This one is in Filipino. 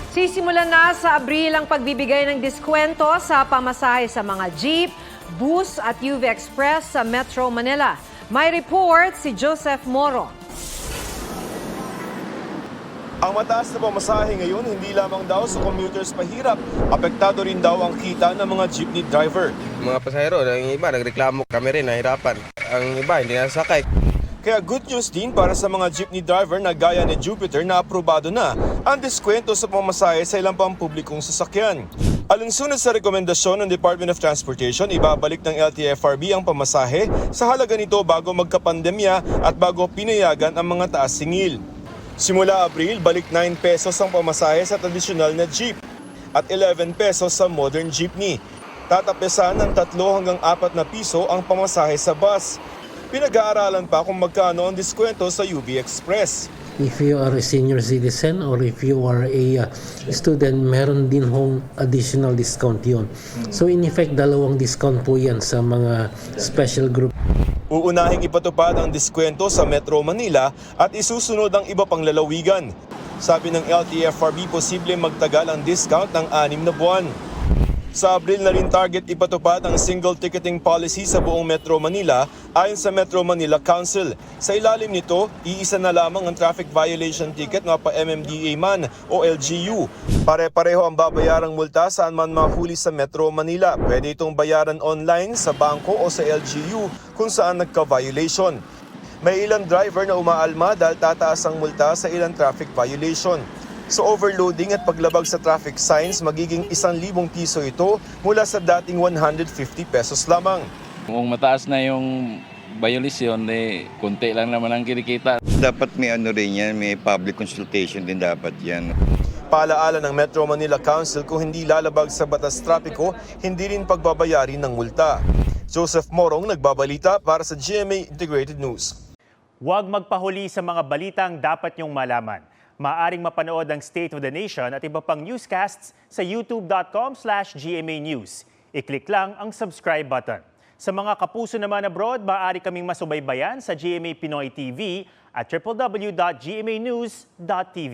Sisimulan na sa Abril ang pagbibigay ng diskwento sa pamasahe sa mga jeep, bus at UV Express sa Metro Manila. May report si Joseph Moro. Ang mataas na pamasahe ngayon hindi lamang daw sa commuters mahirap, apektado rin daw ang kita ng mga jeepney driver. Mga pasahero, yung iba nagreklamo, kami rin nahirapan. Ang iba hindi nasakay. Kaya good news din para sa mga jeepney driver na gaya ni Jupiter na aprobado na ang diskwento sa pamasahe sa ilang pampublikong sasakyan. Alinsunod sa rekomendasyon ng Department of Transportation, ibabalik ng LTFRB ang pamasahe sa halaga nito bago magkapandemya at bago pinayagan ang mga taas singil. Simula Abril, balik 9 pesos ang pamasahe sa tradisyonal na jeep at 11 pesos sa modern jeepney. Tatapesan ng 3 hanggang 4 na piso ang pamasahe sa bus. Pinag-aaralan pa kung magkano ang diskwento sa UV Express. If you are a senior citizen or if you are a student, meron din hong additional discount yun. So in effect, 2 discount po yan sa mga special group. Uunahing ipatupad ang diskwento sa Metro Manila at isusunod ang iba pang lalawigan. Sabi ng LTFRB, posible magtagal ang discount ng 6 na buwan. Sa Abril na rin target ipatupad ang single ticketing policy sa buong Metro Manila ayon sa Metro Manila Council. Sa ilalim nito, iisa na lamang ang traffic violation ticket na pa MMDA man o LGU. Pare-pareho ang babayarang multa saan man mahuli sa Metro Manila. Pwede itong bayaran online sa bangko o sa LGU kung saan nagka-violation. May ilang driver na umaalma dahil tataas ang multa sa ilang traffic violation. So overloading at paglabag sa traffic signs, magiging 1,000 piso ito mula sa dating 150 pesos lamang. Kung mataas na yung violation, konti lang naman ang kinikita. Dapat may rin yan, may public consultation din dapat yan. Paalaala ng Metro Manila Council, kung hindi lalabag sa batas trapiko, hindi rin pagbabayari ng multa. Joseph Morong, nagbabalita para sa GMA Integrated News. Huwag magpahuli sa mga balitang dapat niyong malaman. Maaring mapanood ang State of the Nation at iba pang newscasts sa youtube.com/GMA News. I-click lang ang subscribe button. Sa mga kapuso naman abroad, maaari kaming masubaybayan sa GMA Pinoy TV at www.gmanews.tv.